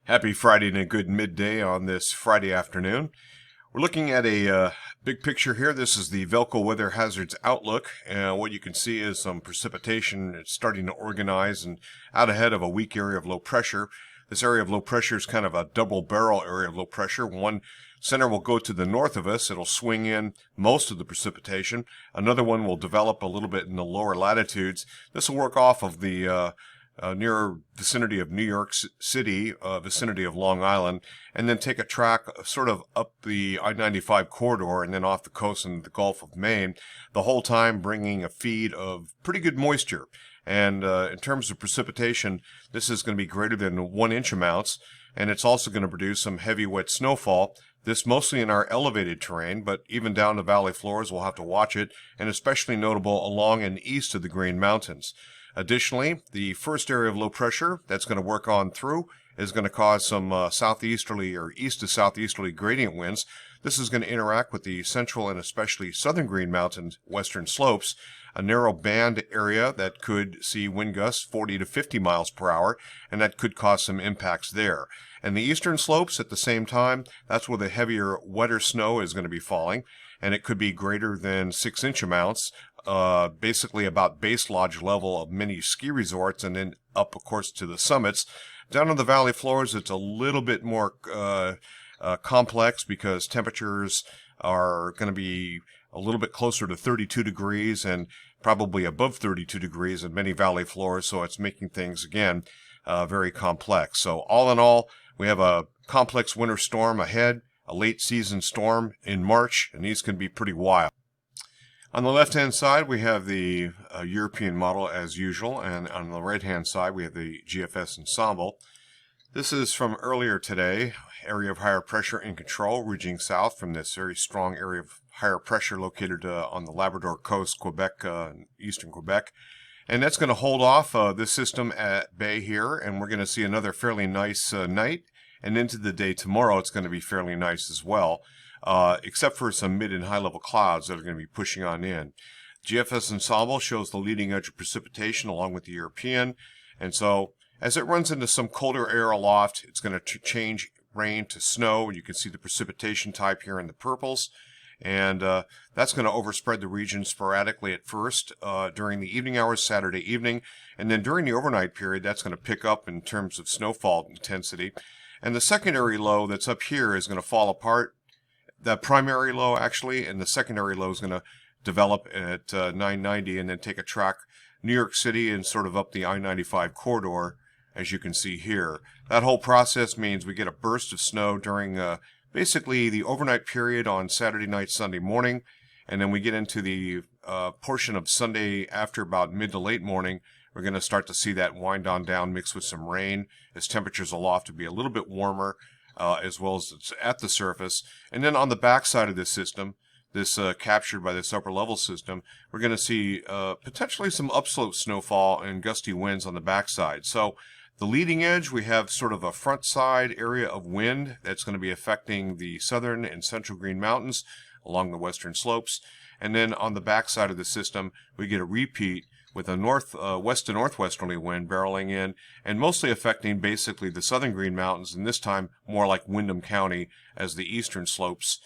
Happy Friday and a good midday on this Friday afternoon. We're looking at a big picture here. This is the VELCO Weather Hazards Outlook, and what you can see is some precipitation. It's starting to organize and out ahead of a weak area of low pressure. This area of low pressure is kind of a double barrel area of low pressure. One center will go to the north of us. It'll swing in most of the precipitation. Another one will develop a little bit in the lower latitudes. This will work off of the near vicinity of New York City, vicinity of Long Island, and then take a track sort of up the I-95 corridor and then off the coast in the Gulf of Maine, the whole time bringing a feed of pretty good moisture. And in terms of precipitation, this is going to be greater than 1 inch amounts, and it's also going to produce some heavy wet snowfall. This mostly in our elevated terrain, but even down the valley floors we'll have to watch it, and especially notable along and east of the Green Mountains. Additionally, the first area of low pressure that's going to work on through is going to cause some southeasterly or east to southeasterly gradient winds. This is going to interact with the central and especially southern Green Mountains western slopes, a narrow band area that could see wind gusts 40 to 50 miles per hour, and that could cause some impacts there. And the eastern slopes at the same time, that's where the heavier, wetter snow is going to be falling, and it could be greater than 6-inch amounts. Basically about base lodge level of many ski resorts, and then up, of course, to the summits. Down on the valley floors, it's a little bit more complex because temperatures are going to be a little bit closer to 32 degrees and probably above 32 degrees in many valley floors, so it's making things, again, very complex. So all in all, we have a complex winter storm ahead, a late season storm in March, and these can be pretty wild. On the left-hand side, we have the European model as usual, and on the right-hand side, we have the GFS ensemble. This is from earlier today, area of higher pressure in control, ridging south from this very strong area of higher pressure located on the Labrador coast, Quebec, eastern Quebec. And that's going to hold off this system at bay here, and we're going to see another fairly nice night, and into the day tomorrow, it's going to be fairly nice as well. Except for some mid and high level clouds that are going to be pushing on in. GFS ensemble shows the leading edge of precipitation along with the European, and so as it runs into some colder air aloft, it's going to change rain to snow. You can see the precipitation type here in the purples, and that's going to overspread the region sporadically at first during the evening hours Saturday evening, and then during the overnight period that's going to pick up in terms of snowfall intensity. And the secondary low that's up here is going to fall apart. The primary low, actually, and the secondary low is going to develop at 990 and then take a track New York City and sort of up the I-95 corridor, as you can see here. That whole process means we get a burst of snow during basically the overnight period on Saturday night, Sunday morning, and then we get into the portion of Sunday after about mid to late morning. We're going to start to see that wind on down mixed with some rain as temperatures aloft to be a little bit warmer. As well as it's at the surface. And then on the back side of this system, this captured by this upper level system, we're going to see potentially some upslope snowfall and gusty winds on the backside. So the leading edge, we have sort of a front side area of wind that's going to be affecting the southern and central Green Mountains along the western slopes. And then on the backside of the system, we get a repeat with a west to northwesterly wind barreling in and mostly affecting basically the southern Green Mountains, and this time more like Windham County as the eastern slopes.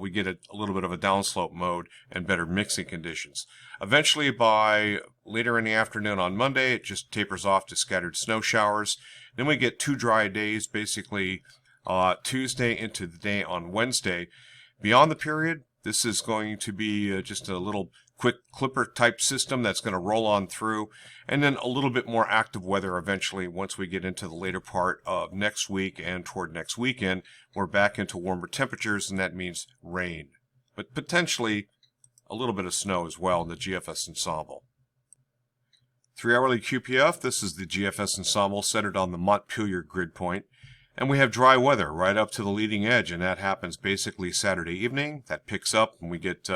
We get a little bit of a downslope mode and better mixing conditions. Eventually, by later in the afternoon on Monday, it just tapers off to scattered snow showers. Then we get 2 dry days, basically Tuesday into the day on Wednesday. Beyond the period, this is going to be just a little quick clipper type system that's going to roll on through, and then a little bit more active weather eventually once we get into the later part of next week and toward next weekend. We're back into warmer temperatures, and that means rain, but potentially a little bit of snow as well in the GFS ensemble. 3-hourly QPF, this is the GFS ensemble centered on the Montpelier grid point. And we have dry weather right up to the leading edge, and that happens basically Saturday evening. That picks up, and we get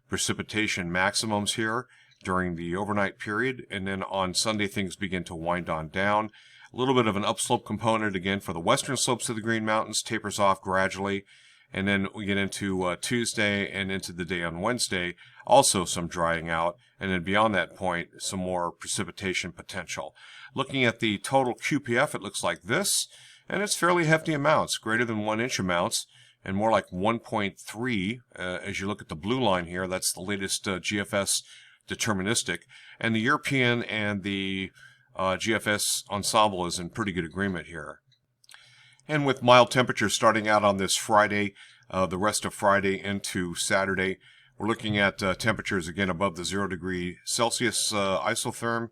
precipitation maximums here during the overnight period, and then on Sunday things begin to wind on down. A little bit of an upslope component again for the western slopes of the Green Mountains, tapers off gradually, and then we get into Tuesday and into the day on Wednesday, also some drying out, and then beyond that point some more precipitation potential. Looking at the total QPF, it looks like this. And it's fairly hefty amounts, greater than 1 inch amounts, and more like 1.3 as you look at the blue line here. That's the latest GFS deterministic. And the European and the GFS ensemble is in pretty good agreement here. And with mild temperatures starting out on this Friday, the rest of Friday into Saturday, we're looking at temperatures again above the 0 degree Celsius isotherm.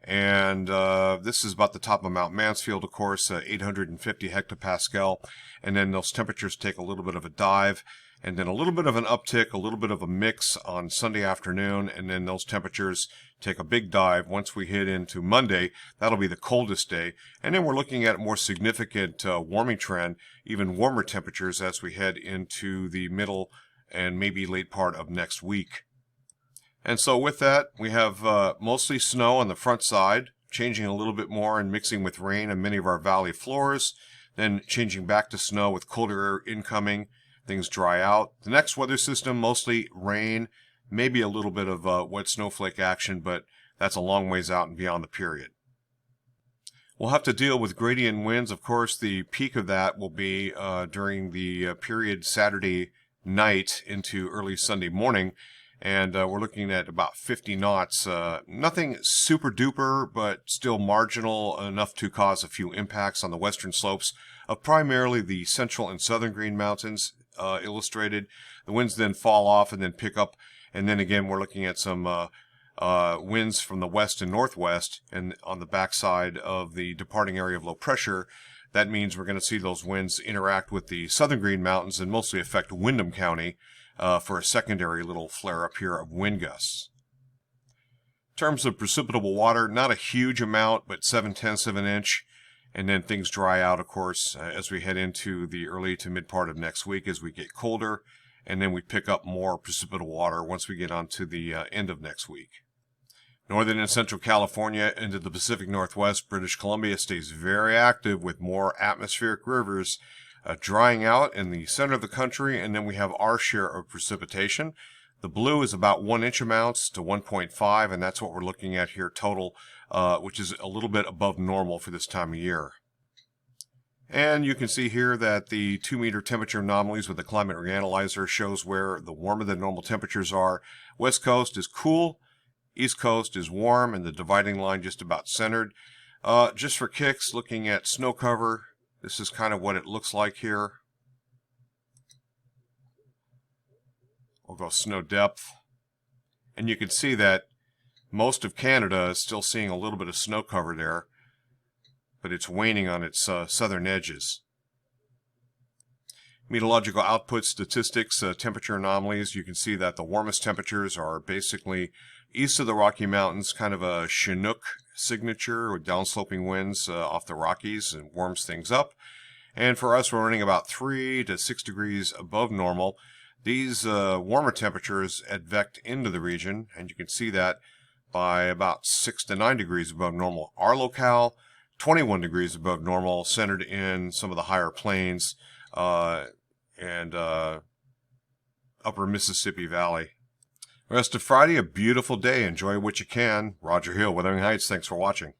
And this is about the top of Mount Mansfield, of course, 850 hectopascal. And then those temperatures take a little bit of a dive, and then a little bit of an uptick, a little bit of a mix on Sunday afternoon, and then those temperatures take a big dive once we hit into Monday. That'll be the coldest day. And then we're looking at a more significant warming trend, even warmer temperatures as we head into the middle and maybe late part of next week. And so with that, we have mostly snow on the front side, changing a little bit more and mixing with rain on many of our valley floors, then changing back to snow with colder air incoming. Things dry out. The next weather system, mostly rain, maybe a little bit of wet snowflake action, but that's a long ways out and beyond the period. We'll have to deal with gradient winds. Of course, the peak of that will be during the period Saturday night into early Sunday morning. And we're looking at about 50 knots. Nothing super duper, but still marginal enough to cause a few impacts on the western slopes of primarily the central and southern Green Mountains illustrated. The winds then fall off and then pick up. And then again, we're looking at some winds from the west and northwest. And on the backside of the departing area of low pressure, that means we're going to see those winds interact with the southern Green Mountains and mostly affect Windham County. For a secondary little flare up here of wind gusts. In terms of precipitable water, not a huge amount, but 7/10 of an inch. And then things dry out, of course, as we head into the early to mid part of next week as we get colder. And then we pick up more precipitable water once we get on to the end of next week. Northern and central California into the Pacific Northwest, British Columbia stays very active with more atmospheric rivers drying out in the center of the country, and then we have our share of precipitation. The blue is about 1 inch amounts to 1.5, and that's what we're looking at here total, which is a little bit above normal for this time of year. And you can see here that the 2-meter temperature anomalies with the climate reanalyzer shows where the warmer than normal temperatures are. West Coast is cool, East Coast is warm, and the dividing line just about centered. Just for kicks, looking at snow cover, this is kind of what it looks like here. We'll go snow depth. And you can see that most of Canada is still seeing a little bit of snow cover there, but it's waning on its southern edges. Meteorological output statistics, temperature anomalies, you can see that the warmest temperatures are basically east of the Rocky Mountains, kind of a Chinook signature with downsloping winds off the Rockies, and warms things up. And for us, we're running about 3 to 6 degrees above normal. These warmer temperatures advect into the region, and you can see that by about 6 to 9 degrees above normal. Our locale, 21 degrees above normal, centered in some of the higher plains and upper Mississippi Valley. The rest of Friday, a beautiful day. Enjoy what you can. Roger Hill, Wuthering Heights. Thanks for watching.